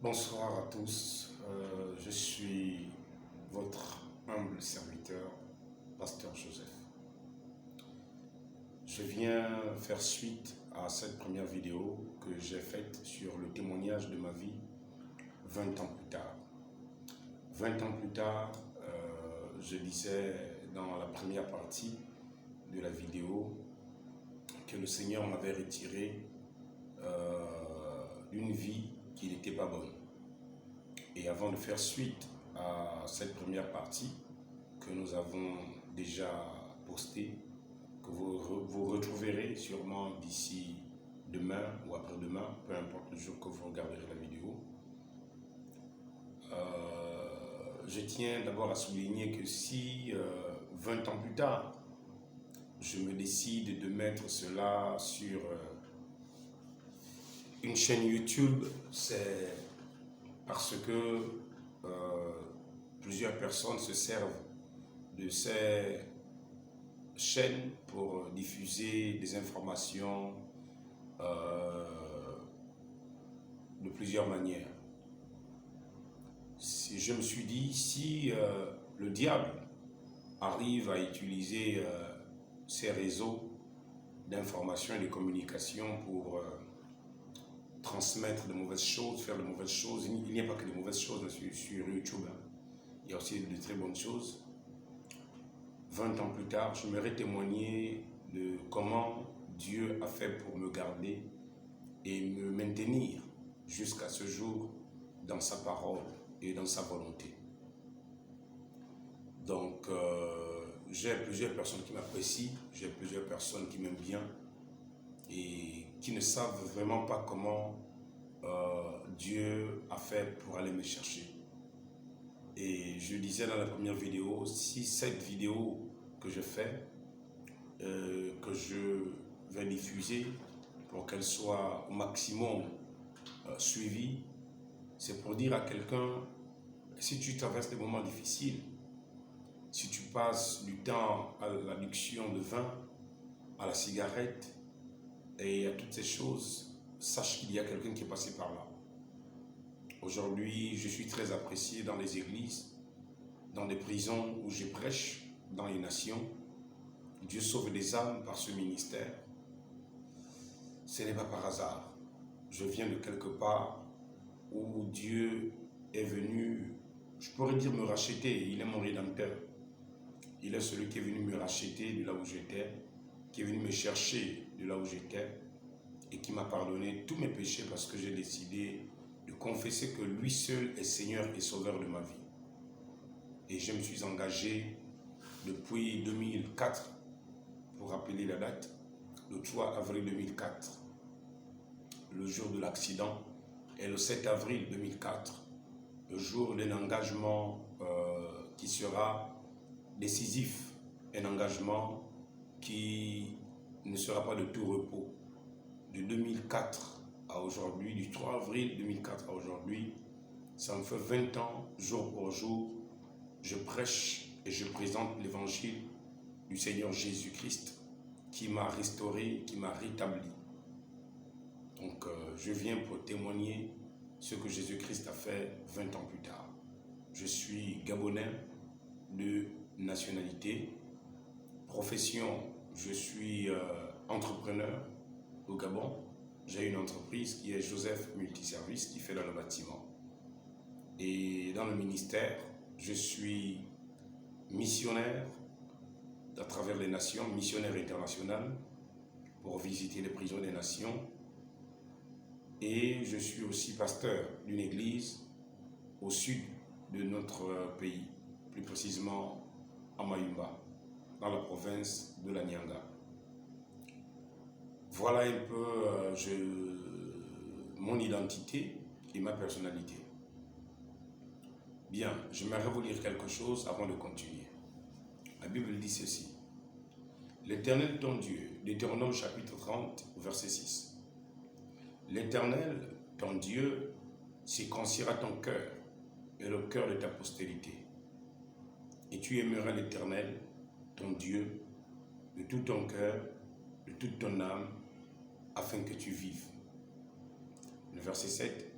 Bonsoir à tous, je suis votre humble serviteur, Pasteur Joseph. Je viens faire suite à cette première vidéo que j'ai faite sur le témoignage de ma vie 20 ans plus tard. 20 ans plus tard, je disais dans la première partie de la vidéo que le Seigneur m'avait retiré d'une vie qui n'était pas bonne. Et avant de faire suite à cette première partie que nous avons déjà postée, que vous retrouverez sûrement d'ici demain ou après-demain, peu importe le jour que vous regarderez la vidéo, je tiens d'abord à souligner que si 20 ans plus tard, je me décide de mettre cela sur une chaîne YouTube, c'est parce que plusieurs personnes se servent de ces chaînes pour diffuser des informations de plusieurs manières. Si je me suis dit, si le diable arrive à utiliser ces réseaux d'information et de communication pour transmettre de mauvaises choses, faire de mauvaises choses, il n'y a pas que de mauvaises choses sur YouTube, hein. Il y a aussi de très bonnes choses. 20 ans plus tard, je j'aimerais témoigner de comment Dieu a fait pour me garder et me maintenir jusqu'à ce jour dans sa parole et dans sa volonté. Donc, j'ai plusieurs personnes qui m'apprécient, j'ai plusieurs personnes qui m'aiment bien et qui ne savent vraiment pas comment Dieu a fait pour aller me chercher. Et je disais dans la première vidéo, si cette vidéo que je fais, que je vais diffuser pour qu'elle soit au maximum suivie, c'est pour dire à quelqu'un, si tu traverses des moments difficiles, si tu passes du temps à l'addiction de vin, à la cigarette et à toutes ces choses, sache qu'il y a quelqu'un qui est passé par là. Aujourd'hui, je suis très apprécié dans les églises, dans les prisons où je prêche, dans les nations. Dieu sauve des âmes par ce ministère. Ce n'est pas par hasard. Je viens de quelque part où Dieu est venu, je pourrais dire me racheter. Il est mon rédempteur. Il est celui qui est venu me racheter de là où j'étais, qui est venu me chercher de là où j'étais et qui m'a pardonné tous mes péchés parce que j'ai décidé de confesser que lui seul est Seigneur et Sauveur de ma vie. Et je me suis engagé depuis 2004, pour rappeler la date, le 3 avril 2004, le jour de l'accident, et le 7 avril 2004, le jour d'un engagement qui sera décisif, un engagement qui ne sera pas de tout repos. De 2004 à aujourd'hui, du 3 avril 2004 à aujourd'hui, ça me fait 20 ans, jour pour jour, je prêche et je présente l'évangile du Seigneur Jésus-Christ qui m'a restauré, qui m'a rétabli. Donc je viens pour témoigner ce que Jésus-Christ a fait 20 ans plus tard. Je suis Gabonais de nationalité, profession, je suis entrepreneur au Gabon. J'ai une entreprise qui est Joseph Multiservice qui fait dans le bâtiment. Et dans le ministère, je suis missionnaire à travers les nations, missionnaire international pour visiter les prisons des nations. Et je suis aussi pasteur d'une église au sud de notre pays, plus précisément à Mayumba, dans la province de la Nyanga. Voilà un peu mon identité et ma personnalité. Bien, j'aimerais vous lire quelque chose avant de continuer. La Bible dit ceci. L'Éternel ton Dieu, Deutéronome chapitre 30, verset 6. L'Éternel ton Dieu circoncira ton cœur et le cœur de ta postérité. Et tu aimeras l'Éternel, ton Dieu, de tout ton cœur, de toute ton âme, afin que tu vives. Le verset 7.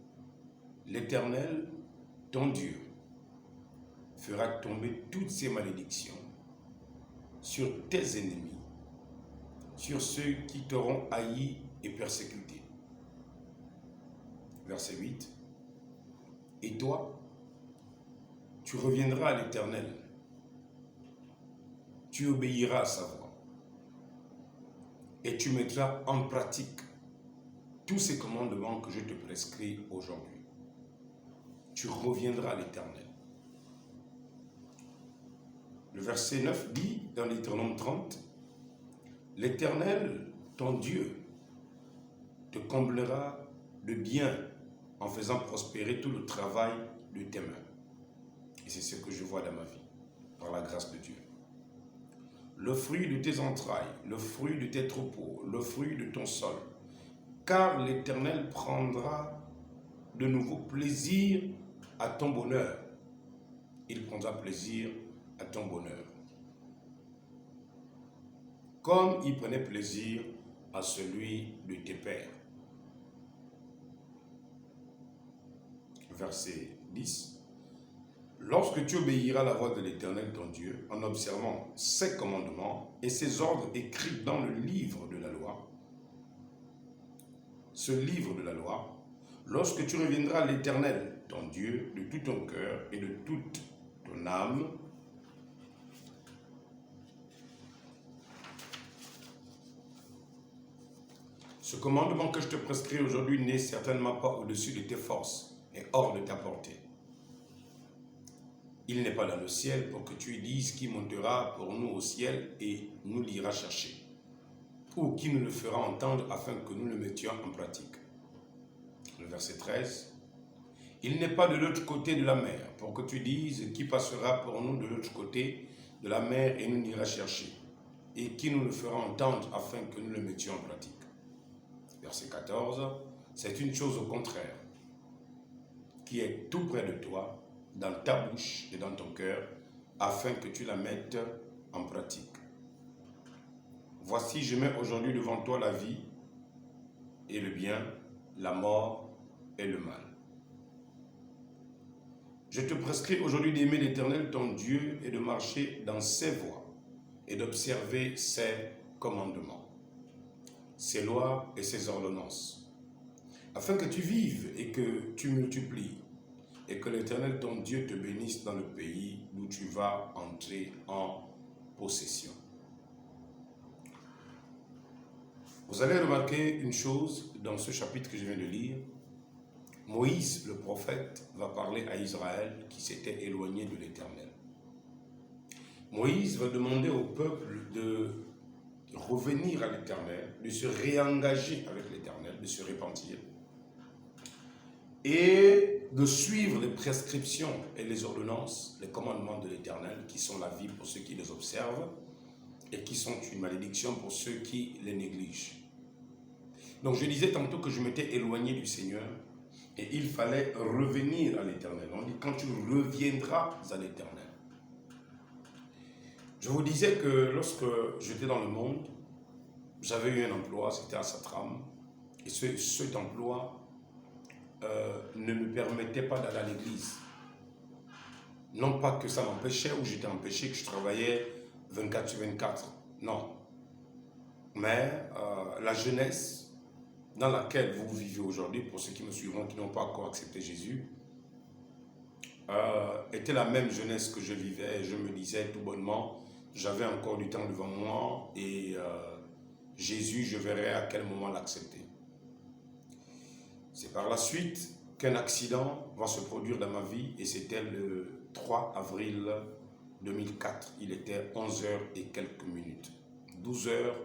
l'Éternel, ton Dieu, fera tomber toutes ces malédictions sur tes ennemis, sur ceux qui t'auront haï et persécuté. Verset 8. Et toi, tu reviendras à l'Éternel, tu obéiras à sa voix, et tu mettras en pratique tous ces commandements que je te prescris aujourd'hui. Tu reviendras à l'Éternel. Le verset 9 dit, dans Deutéronome 30, l'Éternel, ton Dieu, te comblera de bien en faisant prospérer tout le travail de tes mains. Et c'est ce que je vois dans ma vie, par la grâce de Dieu. Le fruit de tes entrailles, le fruit de tes troupeaux, le fruit de ton sol, car l'Éternel prendra de nouveau plaisir à ton bonheur. Il prendra plaisir à ton bonheur. Comme il prenait plaisir à celui de tes pères. Verset 10. Lorsque tu obéiras à la voix de l'Éternel ton Dieu, en observant ses commandements et ses ordres écrits dans le livre de la loi, ce livre de la loi, lorsque tu reviendras à l'Éternel ton Dieu de tout ton cœur et de toute ton âme, ce commandement que je te prescris aujourd'hui n'est certainement pas au-dessus de tes forces et hors de ta portée. Il n'est pas dans le ciel pour que tu dises qui montera pour nous au ciel et nous l'ira chercher, ou qui nous le fera entendre afin que nous le mettions en pratique. Le verset 13. Il n'est pas de l'autre côté de la mer pour que tu dises qui passera pour nous de l'autre côté de la mer et nous l'ira chercher, et qui nous le fera entendre afin que nous le mettions en pratique. Verset 14. C'est une chose au contraire, qui est tout près de toi, dans ta bouche et dans ton cœur, afin que tu la mettes en pratique. Voici, je mets aujourd'hui devant toi la vie et le bien, la mort et le mal. Je te prescris aujourd'hui d'aimer l'Éternel ton Dieu et de marcher dans ses voies et d'observer ses commandements, ses lois et ses ordonnances, afin que tu vives et que tu multiplies, et que l'Éternel ton Dieu te bénisse dans le pays d'où tu vas entrer en possession. Vous allez remarquer une chose dans ce chapitre que je viens de lire. Moïse, le prophète, va parler à Israël qui s'était éloigné de l'Éternel. Moïse va demander au peuple de revenir à l'Éternel, de se réengager avec l'Éternel, de se repentir et de suivre les prescriptions et les ordonnances, les commandements de l'Éternel, qui sont la vie pour ceux qui les observent et qui sont une malédiction pour ceux qui les négligent. Donc je disais tantôt que je m'étais éloigné du Seigneur et il fallait revenir à l'Éternel. On dit quand tu reviendras à l'Éternel. Je vous disais que lorsque j'étais dans le monde, j'avais eu un emploi, c'était à Satram, et cet emploi ne me permettait pas d'aller à l'église. Non pas que ça m'empêchait ou j'étais empêché, que je travaillais 24 sur 24, non. Mais la jeunesse dans laquelle vous vivez aujourd'hui, pour ceux qui me suivront, qui n'ont pas encore accepté Jésus, était la même jeunesse que je vivais. Et je me disais tout bonnement, j'avais encore du temps devant moi et Jésus, je verrai à quel moment l'accepter. C'est par la suite qu'un accident va se produire dans ma vie et c'était le 3 avril 2004. Il était 11h et quelques minutes. 12 heures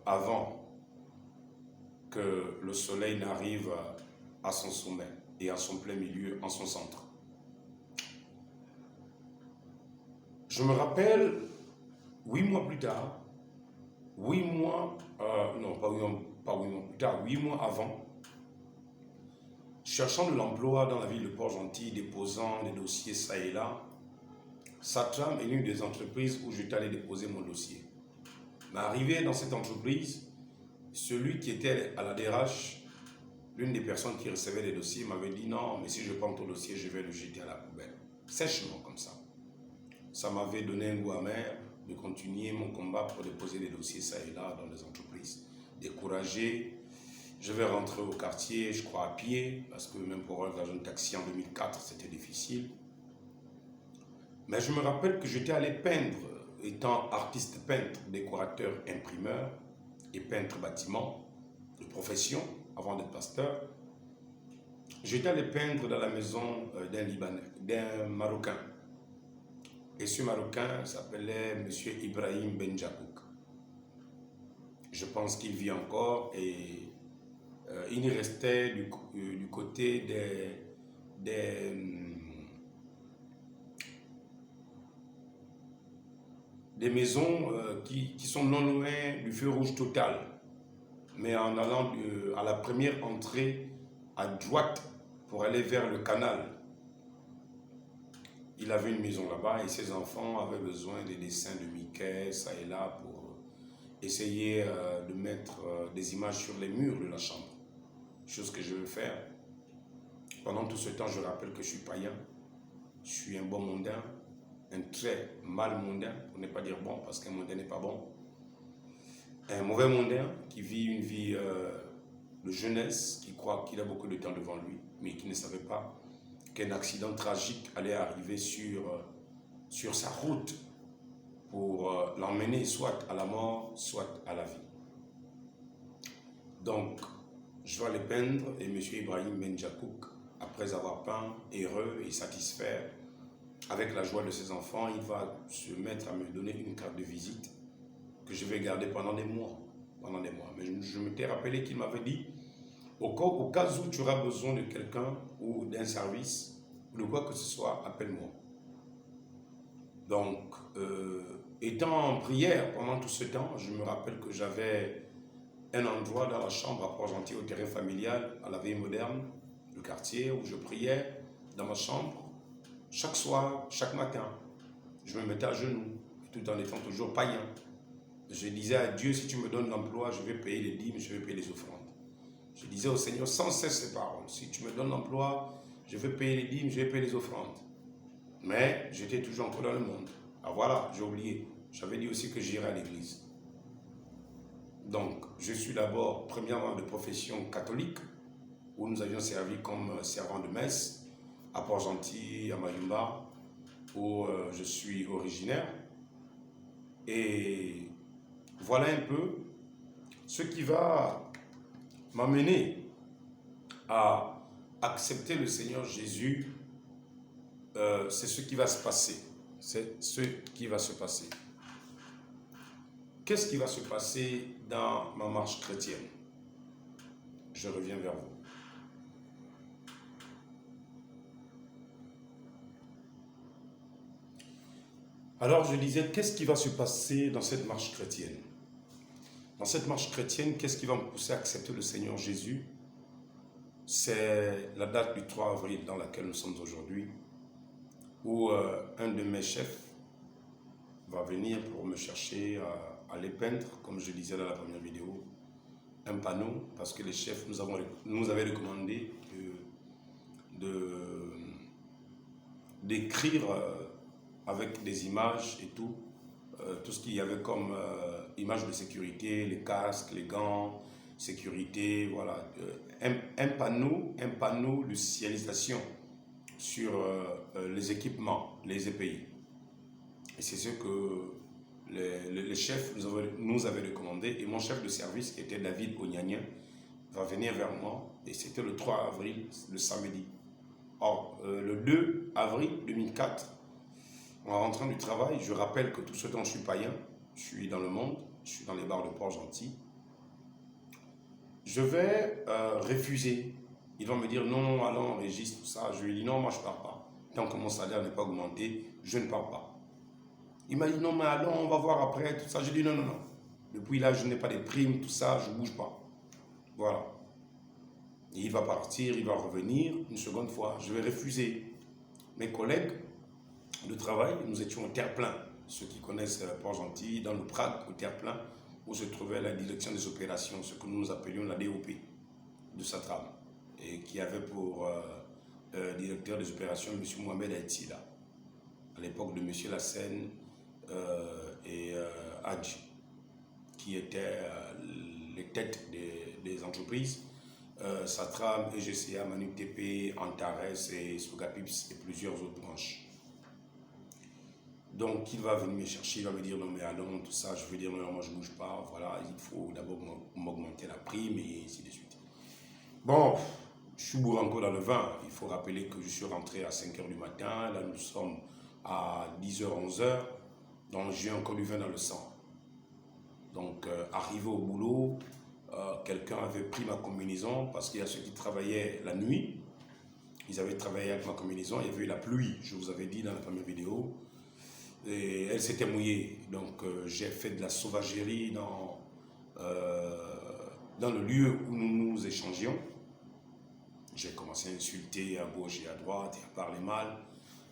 avant que le soleil n'arrive à son sommet et à son plein milieu, en son centre. Je me rappelle, 8 mois plus tard, 8 mois avant, cherchant de l'emploi dans la ville de Port-Gentil, déposant des dossiers ça et là, Satram est l'une des entreprises où j'étais allé déposer mon dossier. Mais arrivé dans cette entreprise, celui qui était à la DRH l'une des personnes qui recevait les dossiers m'avait dit non, mais si je prends ton dossier, je vais le jeter à la poubelle. Sèchement comme ça. Ça m'avait donné un goût amer de continuer mon combat pour déposer des dossiers ça et là dans les entreprises. Découragé, je vais rentrer au quartier, je crois à pied, parce que même pour avoir un taxi en 2004, c'était difficile. Mais je me rappelle que j'étais allé peindre, étant artiste peintre, décorateur, imprimeur et peintre bâtiment de profession, avant d'être pasteur. J'étais allé peindre dans la maison d'un Libanais, d'un Marocain. Et ce Marocain s'appelait M. Ibrahim Benjakouk. Je pense qu'il vit encore et il restait du côté des maisons qui sont non loin du feu rouge total. Mais en allant à la première entrée à droite pour aller vers le canal, il avait une maison là-bas et ses enfants avaient besoin des dessins de Mickey, ça et là, pour essayer de mettre des images sur les murs de la chambre. Chose que je veux faire. Pendant tout ce temps, je rappelle que je suis païen, je suis un bon mondain, un très mal mondain, pour ne pas dire bon, parce qu'un mondain n'est pas bon. Un mauvais mondain qui vit une vie de jeunesse, qui croit qu'il a beaucoup de temps devant lui, mais qui ne savait pas qu'un accident tragique allait arriver sur sa route pour l'emmener soit à la mort, soit à la vie. Donc, je vais aller peindre et M. Ibrahim Benjakouk, après avoir peint, heureux et satisfait, avec la joie de ses enfants, il va se mettre à me donner une carte de visite que je vais garder pendant des mois. Mais je m'étais rappelé qu'il m'avait dit, au cas où tu auras besoin de quelqu'un ou d'un service, ou de quoi que ce soit, appelle-moi. Donc, étant en prière pendant tout ce temps, je me rappelle que j'avais un endroit dans la chambre à Port-Gentil, au terrain familial, à la Vie Moderne, le quartier, où je priais dans ma chambre, chaque soir, chaque matin. Je me mettais à genoux, tout en étant toujours païen. Je disais à Dieu, si tu me donnes l'emploi, je vais payer les dîmes, je vais payer les offrandes. Je disais au Seigneur sans cesse ces paroles. Si tu me donnes l'emploi, je vais payer les dîmes, je vais payer les offrandes. Mais j'étais toujours encore dans le monde. Ah voilà, j'ai oublié. J'avais dit aussi que j'irais à l'église. Donc, je suis d'abord, premièrement, de profession catholique, où nous avions servi comme servant de messe à Port-Gentil, à Mayumba, où je suis originaire. Et voilà un peu ce qui va m'amener à accepter le Seigneur Jésus. C'est ce qui va se passer. C'est ce qui va se passer. Qu'est-ce qui va se passer dans ma marche chrétienne? Je reviens vers vous. Alors je disais, qu'est-ce qui va se passer dans cette marche chrétienne? Dans cette marche chrétienne, qu'est-ce qui va me pousser à accepter le Seigneur Jésus? C'est la date du 3 avril dans laquelle nous sommes aujourd'hui, où un de mes chefs va venir pour me chercher à aller peindre, comme je disais dans la première vidéo, un panneau, parce que les chefs nous avaient recommandé d'écrire avec des images et tout ce qu'il y avait comme images de sécurité, les casques, les gants, sécurité, voilà. Un panneau de signalisation sur les équipements, les EPI. Et c'est ce que les chefs nous avaient recommandé. Et mon chef de service, qui était David Ognagnin, va venir vers moi. Et c'était le 3 avril, le samedi. Or, le 2 avril 2004, en rentrant du travail, je rappelle que tout ce temps je suis païen, je suis dans le monde, je suis dans les bars de Port-Gentil. Je vais refuser. Ils vont me dire non, allons, Régis, tout ça. Je lui dis non, moi je ne pars pas. Tant que mon salaire n'est pas augmenté, je ne pars pas. Il m'a dit non, mais allons, on va voir après, tout ça. Je dis non. Depuis là, je n'ai pas de primes, tout ça, je ne bouge pas. Voilà. Et il va partir, il va revenir une seconde fois. Je vais refuser. Mes collègues de travail, nous étions au terre-plein. Ceux qui connaissent Port-Gentil, dans le Prague, au terre-plein, où se trouvait la direction des opérations, ce que nous appelions la DOP de Satram. et qui avait pour directeur des opérations M. Mohamed Aïtila, à l'époque de M. Lassène et Hadji, qui étaient les têtes des entreprises. Satram, EGCA, Manu TP, Antares et Sogapips et plusieurs autres branches. Donc il va venir me chercher, il va me dire non mais allons, tout ça, je veux dire non, moi je ne bouge pas, voilà, il faut d'abord m'augmenter la prime et ainsi de suite. Bon, je suis bourré encore dans le vin, il faut rappeler que je suis rentré à 5 h du matin, là nous sommes à 10 h, 11 h, donc j'ai encore du vin dans le sang. Donc arrivé au boulot, quelqu'un avait pris ma combinaison parce qu'il y a ceux qui travaillaient la nuit, ils avaient travaillé avec ma combinaison, il y avait eu la pluie, je vous avais dit dans la première vidéo, et elle s'était mouillée. Donc j'ai fait de la sauvagerie dans le lieu où nous nous échangions. J'ai commencé à insulter à gauche et à droite et à parler mal.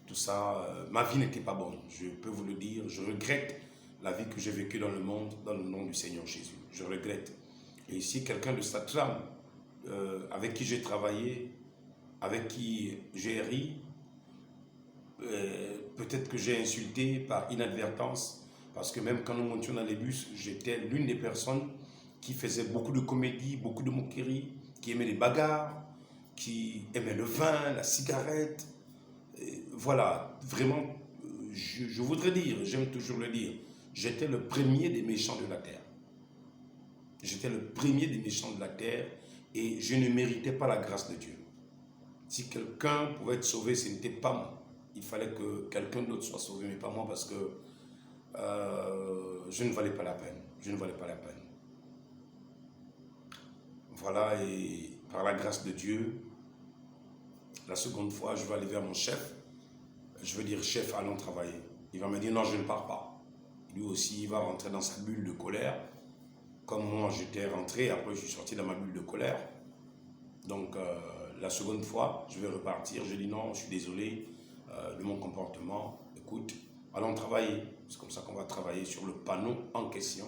Tout ça, ma vie n'était pas bonne, je peux vous le dire. Je regrette la vie que j'ai vécue dans le monde, dans le nom du Seigneur Jésus. Je regrette. Et ici, quelqu'un de Satram, avec qui j'ai travaillé, avec qui j'ai ri, peut-être que j'ai insulté par inadvertance, parce que même quand nous montions dans les bus, j'étais l'une des personnes qui faisait beaucoup de comédie, beaucoup de moquerie, qui aimait les bagarres, qui aimait le vin, la cigarette. Et voilà, vraiment, je voudrais dire, j'aime toujours le dire, j'étais le premier des méchants de la terre. J'étais le premier des méchants de la terre et je ne méritais pas la grâce de Dieu. Si quelqu'un pouvait être sauvé, ce n'était pas moi. Il fallait que quelqu'un d'autre soit sauvé, mais pas moi, parce que je ne valais pas la peine. Je ne valais pas la peine. Voilà, et par la grâce de Dieu, la seconde fois, je vais aller vers mon chef. Je veux dire, chef, allons travailler. Il va me dire, non, je ne pars pas. Lui aussi, il va rentrer dans sa bulle de colère. Comme moi, j'étais rentré, après je suis sorti dans ma bulle de colère. Donc, la seconde fois, je vais repartir. Je dis, non, je suis désolé de mon comportement, écoute, allons travailler. C'est comme ça qu'on va travailler sur le panneau en question.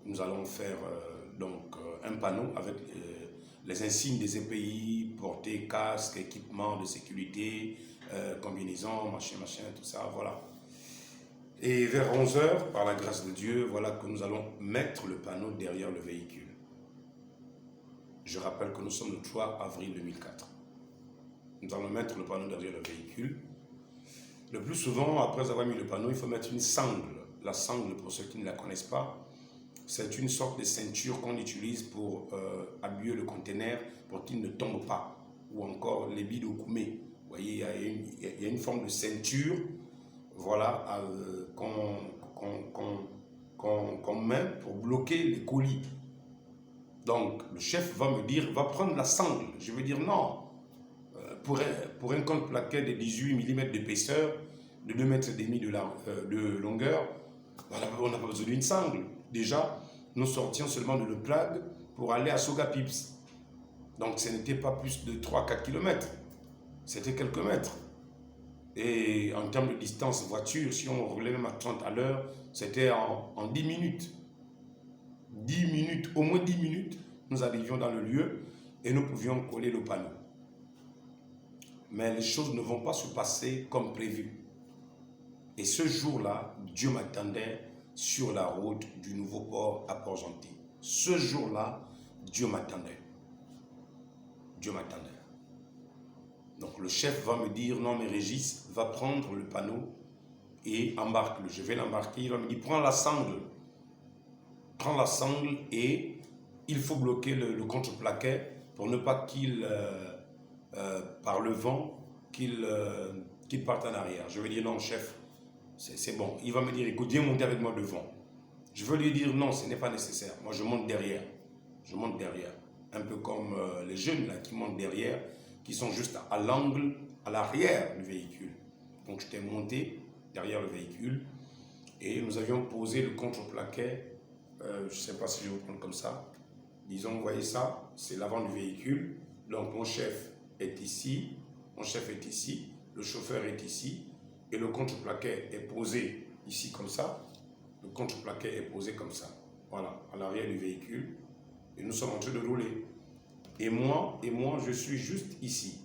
Nous allons faire un panneau avec les insignes des EPI, portée, casque, équipement de sécurité, combinaison, machin, tout ça, voilà. Et vers 11 h, par la grâce de Dieu, voilà que nous allons mettre le panneau derrière le véhicule. Je rappelle que nous sommes le 3 avril 2004. Nous allons mettre le panneau derrière le véhicule. Le plus souvent, après avoir mis le panneau, il faut mettre une sangle. La sangle, pour ceux qui ne la connaissent pas, c'est une sorte de ceinture qu'on utilise pour appuyer le conteneur pour qu'il ne tombe pas. Ou encore les billes de Koumé. Vous voyez, il y a une forme de ceinture, voilà, qu'on met pour bloquer les colis. Donc, le chef va me dire, va prendre la sangle. Je vais dire non. Pour un compte plaquet de 18 mm d'épaisseur, de 2,5 m de longueur, on n'a pas besoin d'une sangle. Déjà, nous sortions seulement de Le Plague pour aller à Sogapips. Donc, ce n'était pas plus de 3-4 km. C'était quelques mètres. Et en termes de distance voiture, si on roulait même à 30 à l'heure, c'était en 10 minutes. 10 minutes, au moins 10 minutes, nous arrivions dans le lieu et nous pouvions coller le panneau. Mais les choses ne vont pas se passer comme prévu. Et ce jour-là, Dieu m'attendait sur la route du Nouveau Port à Port-Gentil. Ce jour-là, Dieu m'attendait. Dieu m'attendait. Donc le chef va me dire, non mais Régis, va prendre le panneau et embarque-le. Je vais l'embarquer, il va me dire, prends la sangle. Prends la sangle et il faut bloquer le contreplaquet pour ne pas qu'il, par le vent, qu'il parte en arrière. Je vais dire, non chef, c'est bon. Il va me dire, écoute, viens monter avec moi devant. Je veux lui dire, non, ce n'est pas nécessaire. Moi, je monte derrière. Je monte derrière. Un peu comme les jeunes là, qui montent derrière, qui sont juste à l'angle, à l'arrière du véhicule. Donc, j'étais monté derrière le véhicule et nous avions posé le contreplaquet. Je ne sais pas si je vais vous prendre comme ça. Disons, vous voyez ça, c'est l'avant du véhicule. Donc, mon chef est ici. Mon chef est ici. Le chauffeur est ici. Et le contreplaquet est posé ici comme ça. Le contreplaquet est posé comme ça. Voilà, à l'arrière du véhicule. Et nous sommes en train de rouler. Et moi, je suis juste ici.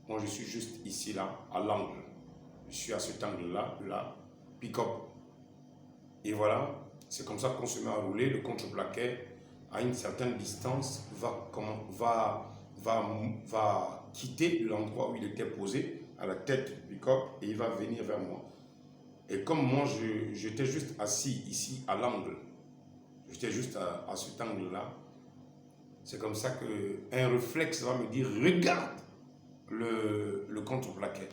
Moi, je suis juste ici, là, à l'angle. Je suis à cet angle-là, là, pick-up. Et voilà, c'est comme ça qu'on se met à rouler. Le contreplaqué, à une certaine distance, va quitter l'endroit où il était posé, à la tête du pick-up, et il va venir vers moi. Et comme moi, j'étais juste assis ici, à l'angle, j'étais juste à cet angle-là, c'est comme ça qu'un réflexe va me dire, regarde le contreplaqué.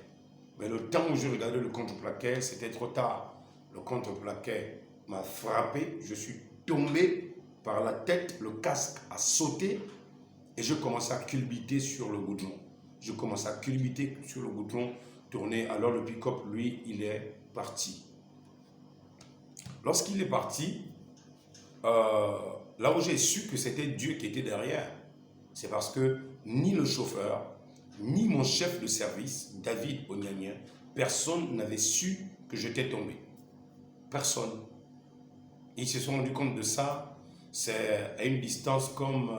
Mais le temps où je regardais le contreplaqué, c'était trop tard. Le contreplaqué m'a frappé, je suis tombé par la tête, le casque a sauté et je commençais à culbuter sur le goudron. Je commençais à culbuter sur le goudron, tourner. Alors le pick-up, lui, il est parti. Lorsqu'il est parti, là où j'ai su que c'était Dieu qui était derrière, c'est parce que ni le chauffeur, ni mon chef de service, David Onyanien, personne n'avait su que j'étais tombé. Personne. Ils se sont rendus compte de ça. C'est à une distance comme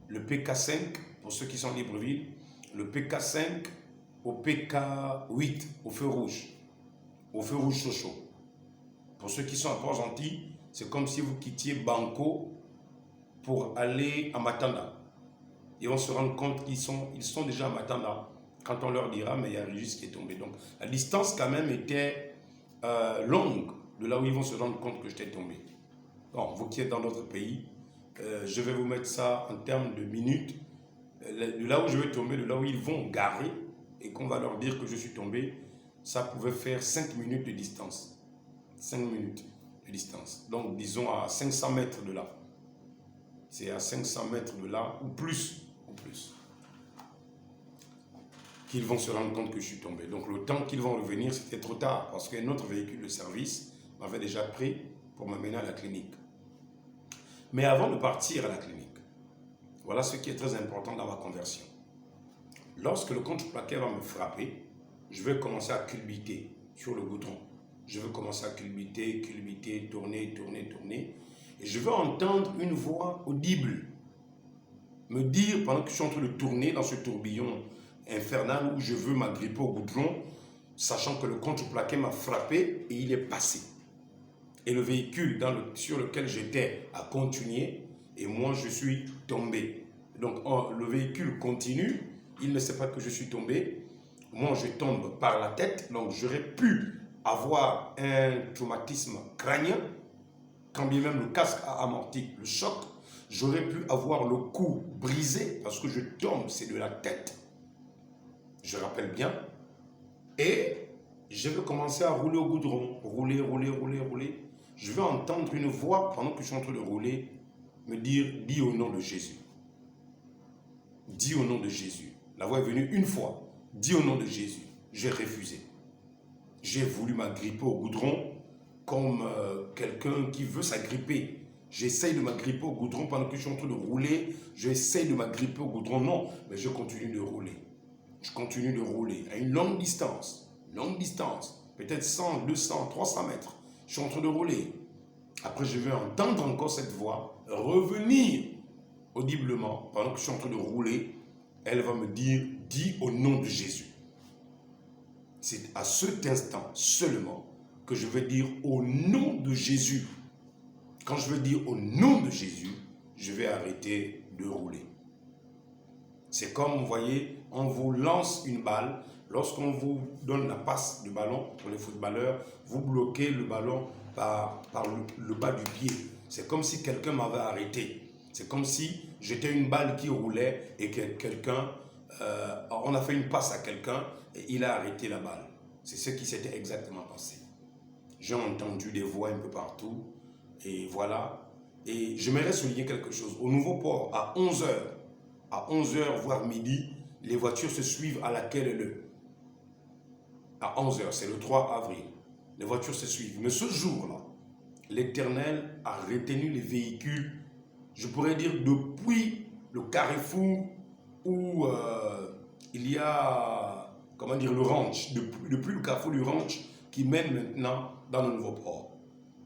le PK5, pour ceux qui sont à Libreville, le PK5 au PK8, au feu rouge chaud. Pour ceux qui sont à Port-Gentil, c'est comme si vous quittiez Banco pour aller à Matanda. Ils vont se rendre compte qu'ils sont déjà à Matanda quand on leur dira, mais il y a Régis qui est tombé. Donc la distance quand même était longue de là où ils vont se rendre compte que j'étais tombé. Bon, vous qui êtes dans notre pays, je vais vous mettre ça en termes de minutes. De là où je vais tomber, de là où ils vont garer et qu'on va leur dire que je suis tombé, ça pouvait faire 5 minutes de distance. 5 minutes de distance. Donc disons à 500 mètres de là. C'est à 500 mètres de là, ou plus, qu'ils vont se rendre compte que je suis tombé. Donc le temps qu'ils vont revenir, c'était trop tard, parce qu'un autre véhicule de service m'avait déjà pris pour m'amener à la clinique. Mais avant de partir à la clinique, voilà ce qui est très important dans ma conversion. Lorsque le contreplaqué va me frapper, je vais commencer à culbuter sur le goudron. Je vais commencer à culbuter, tourner. Et je vais entendre une voix audible me dire, pendant que je suis en train de tourner dans ce tourbillon infernal où je veux m'agripper au goudron, sachant que le contreplaqué m'a frappé et il est passé. Et le véhicule sur lequel j'étais a continué et moi je suis tombé. Donc le véhicule continue, il ne sait pas que je suis tombé. Moi je tombe par la tête, donc j'aurais pu avoir un traumatisme crânien. Quand bien même le casque a amorti le choc, j'aurais pu avoir le cou brisé parce que je tombe, c'est de la tête. Je rappelle bien. Et je vais commencer à rouler au goudron. Rouler. Je vais entendre une voix pendant que je suis en train de rouler me dire, dis au nom de Jésus. Dis au nom de Jésus. La voix est venue une fois. Dis au nom de Jésus. J'ai refusé. J'ai voulu m'agripper au goudron comme quelqu'un qui veut s'agripper. J'essaye de m'agripper au goudron pendant que je suis en train de rouler. J'essaye de m'agripper au goudron. Non, mais je continue de rouler. Je continue de rouler à une longue distance. Peut-être 100, 200, 300 mètres. Je suis en train de rouler. Après, je vais entendre encore cette voix revenir audiblement pendant que je suis en train de rouler. Elle va me dire, dis au nom de Jésus. C'est à cet instant seulement que je vais dire au nom de Jésus. Quand je vais dire au nom de Jésus, je vais arrêter de rouler. C'est comme, vous voyez, on vous lance une balle. Lorsqu'on vous donne la passe du ballon pour les footballeurs, vous bloquez le ballon par le bas du pied. C'est comme si quelqu'un m'avait arrêté. C'est comme si j'étais une balle qui roulait et que on a fait une passe à quelqu'un et il a arrêté la balle. C'est ce qui s'était exactement passé. J'ai entendu des voix un peu partout et voilà. Et j'aimerais souligner quelque chose. Au Nouveau Port, à 11h, voire midi, les voitures se suivent à la quai Leu. À 11h, c'est le 3 avril. Les voitures se suivent. Mais ce jour-là, l'Éternel a retenu les véhicules, je pourrais dire depuis le carrefour où il y a, comment dire, le ranch, depuis le carrefour du ranch qui mène maintenant dans le Nouveau Port.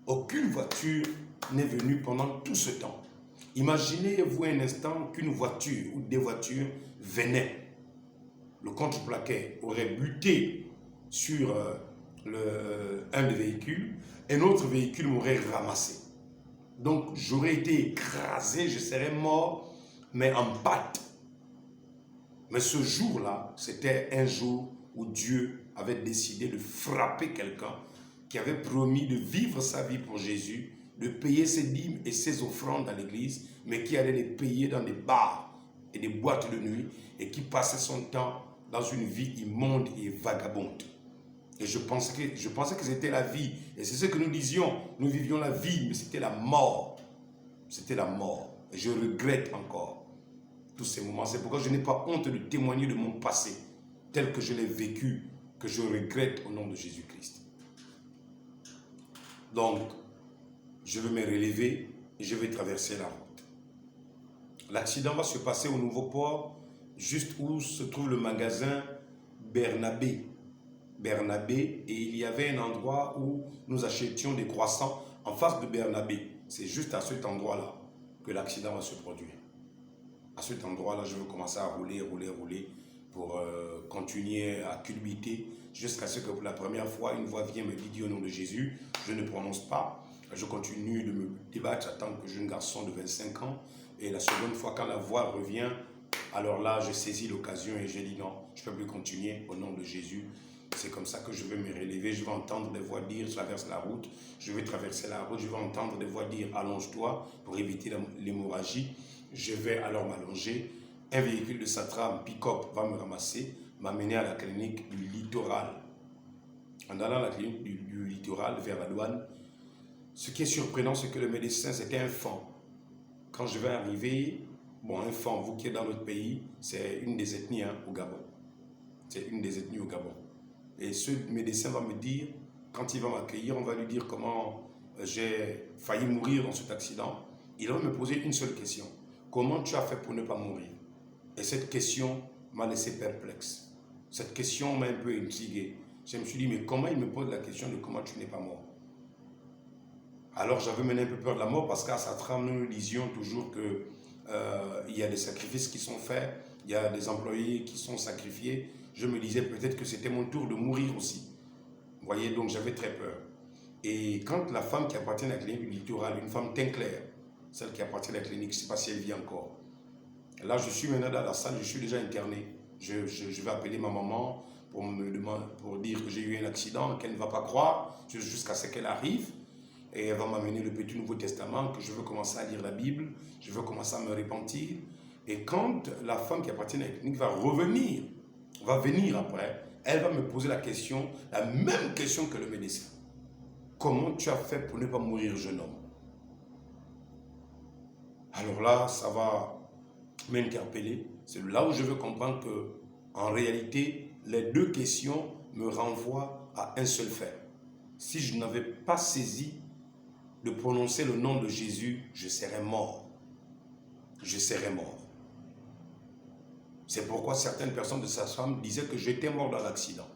Aucune voiture n'est venue pendant tout ce temps. Imaginez-vous un instant qu'une voiture ou des voitures venaient. Le contreplaqué aurait buté sur un des véhicules, un autre véhicule m'aurait ramassé. Donc j'aurais été écrasé, je serais mort, mais en pâte. Mais ce jour-là, c'était un jour où Dieu avait décidé de frapper quelqu'un qui avait promis de vivre sa vie pour Jésus, de payer ses dîmes et ses offrandes à l'église, mais qui allait les payer dans des bars et des boîtes de nuit et qui passait son temps dans une vie immonde et vagabonde. Et je pensais que c'était la vie. Et c'est ce que nous disions. Nous vivions la vie, mais c'était la mort. C'était la mort. Et je regrette encore tous ces moments. C'est pourquoi je n'ai pas honte de témoigner de mon passé, tel que je l'ai vécu, que je regrette au nom de Jésus-Christ. Donc, je vais me relever et je vais traverser la route. L'accident va se passer au Nouveau Port, juste où se trouve le magasin Bernabé. Et il y avait un endroit où nous achetions des croissants en face de Bernabé. C'est juste à cet endroit-là que l'accident va se produire. À cet endroit-là, je vais commencer à rouler pour continuer à culbuter jusqu'à ce que pour la première fois, une voix vient me dire « Dis au nom de Jésus », je ne prononce pas. Je continue de me débattre en tant que jeune garçon de 25 ans. Et la seconde fois, quand la voix revient, alors là, je saisis l'occasion et j'ai dit « Non, je ne peux plus continuer au nom de Jésus ». C'est comme ça que je vais me relever. Je vais entendre des voix dire « Traverse la route ». Je vais traverser la route. Je vais entendre des voix dire « Allonge-toi » pour éviter l'hémorragie. Je vais alors m'allonger. Un véhicule de Satram, pick-up, va me ramasser, m'amener à la clinique du littoral. En allant à la clinique du littoral vers la douane, ce qui est surprenant, c'est que le médecin, c'était un fan. Quand je vais arriver, bon, un fan, vous qui êtes dans notre pays, c'est une des ethnies au Gabon. C'est une des ethnies au Gabon. Et ce médecin va me dire, quand il va m'accueillir, on va lui dire comment j'ai failli mourir dans cet accident. Il va me poser une seule question. Comment tu as fait pour ne pas mourir? Et cette question m'a laissé perplexe. Cette question m'a un peu intrigué. Je me suis dit, mais comment il me pose la question de comment tu n'es pas mort? Alors j'avais mené un peu peur de la mort parce qu'à Satram, nous disions toujours qu'il y a des sacrifices qui sont faits, il y a des employés qui sont sacrifiés. Je me disais peut-être que c'était mon tour de mourir aussi. Vous voyez, donc j'avais très peur. Et quand la femme qui appartient à la clinique du littoral, une femme teint clair, celle qui appartient à la clinique, je ne sais pas si elle vit encore. Là, je suis maintenant dans la salle, je suis déjà interné. Je vais appeler ma maman pour dire que j'ai eu un accident, qu'elle ne va pas croire, jusqu'à ce qu'elle arrive. Et elle va m'amener le petit Nouveau Testament, que je veux commencer à lire la Bible, je veux commencer à me repentir. Et quand la femme qui appartient à la clinique va venir après, elle va me poser la même question que le médecin. Comment tu as fait pour ne pas mourir, jeune homme? Alors là, ça va m'interpeller. C'est là où je veux comprendre que, en réalité, les deux questions me renvoient à un seul fait. Si je n'avais pas saisi de prononcer le nom de Jésus, je serais mort. Je serais mort. C'est pourquoi certaines personnes de sa femme disaient que j'étais mort dans l'accident.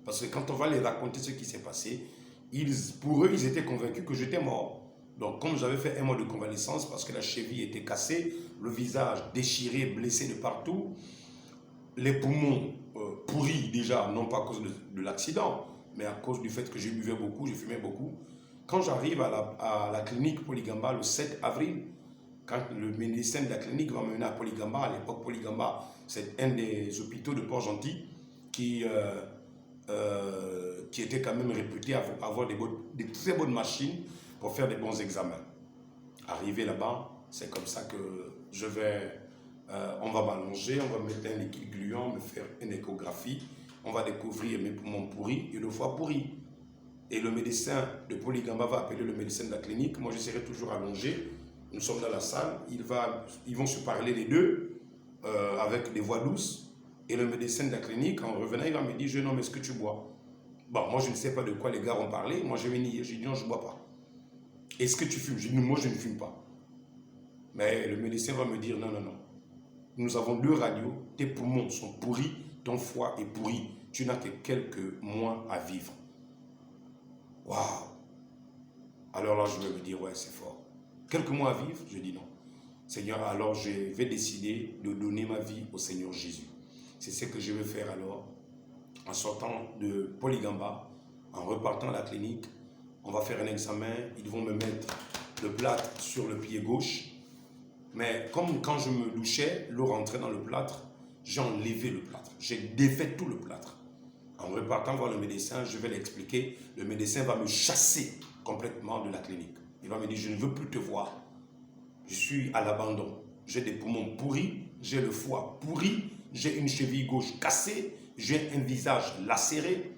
Parce que quand on va les raconter ce qui s'est passé, pour eux, ils étaient convaincus que j'étais mort. Donc, comme j'avais fait un mois de convalescence parce que la cheville était cassée, le visage déchiré, blessé de partout, les poumons pourris déjà, non pas à cause de l'accident, mais à cause du fait que je buvais beaucoup, je fumais beaucoup. Quand j'arrive à la clinique Polygamba le 7 avril, quand le médecin de la clinique va me mener à Polygamba, à l'époque Polygamba, c'est un des hôpitaux de Port-Gentil qui était quand même réputé avoir des très bonnes machines pour faire des bons examens. Arrivé là-bas, c'est comme ça que on va m'allonger, on va me mettre un liquide gluant, me faire une échographie, on va découvrir mes poumons pourris et le foie pourri. Et le médecin de Polygamba va appeler le médecin de la clinique, moi je serai toujours allongé, nous sommes dans la salle, ils vont se parler les deux avec des voix douces. Et le médecin de la clinique, en revenant, il va me dire, jeune homme, est-ce que tu bois? Bon, moi je ne sais pas de quoi les gars ont parlé, moi je vais nier, j'ai dit non, je ne bois pas. Est-ce que tu fumes? J'ai dit moi je ne fume pas. Mais le médecin va me dire, non, non, non. Nous avons 2 radios, tes poumons sont pourris, ton foie est pourri, tu n'as que quelques mois à vivre. Waouh! Alors là, je vais me dire, ouais, c'est fort. Quelques mois à vivre? Je dis non. Seigneur, alors je vais décider de donner ma vie au Seigneur Jésus. C'est ce que je vais faire alors. En sortant de Polygamba, en repartant à la clinique, on va faire un examen. Ils vont me mettre le plâtre sur le pied gauche. Mais comme quand je me douchais, l'eau rentrait dans le plâtre, j'ai enlevé le plâtre. J'ai défait tout le plâtre. En repartant voir le médecin, je vais l'expliquer. Le médecin va me chasser complètement de la clinique. Il va me dire, je ne veux plus te voir. Je suis à l'abandon. J'ai des poumons pourris, j'ai le foie pourri, j'ai une cheville gauche cassée, j'ai un visage lacéré.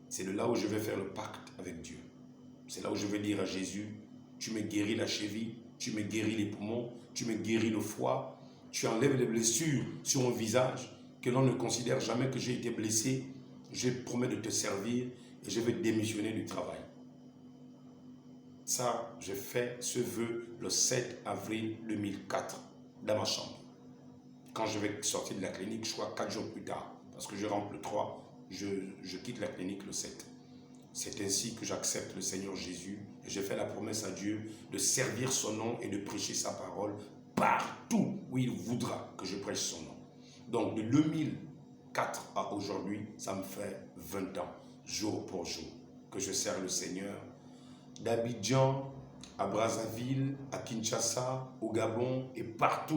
C'est de là où je vais faire le pacte avec Dieu. C'est là où je vais dire à Jésus, tu me guéris la cheville, tu me guéris les poumons, tu me guéris le foie, tu enlèves les blessures sur mon visage, que l'on ne considère jamais que j'ai été blessé. Je promets de te servir et je vais démissionner du travail. Ça, j'ai fait ce vœu le 7 avril 2004 dans ma chambre. Quand je vais sortir de la clinique, je crois 4 jours plus tard, parce que je rentre le 3, je quitte la clinique le 7. C'est ainsi que j'accepte le Seigneur Jésus et je fais la promesse à Dieu de servir son nom et de prêcher sa parole partout où il voudra que je prêche son nom. Donc de 2004 à aujourd'hui, ça me fait 20 ans, jour pour jour, que je sers le Seigneur. D'Abidjan à Brazzaville, à Kinshasa, au Gabon et partout.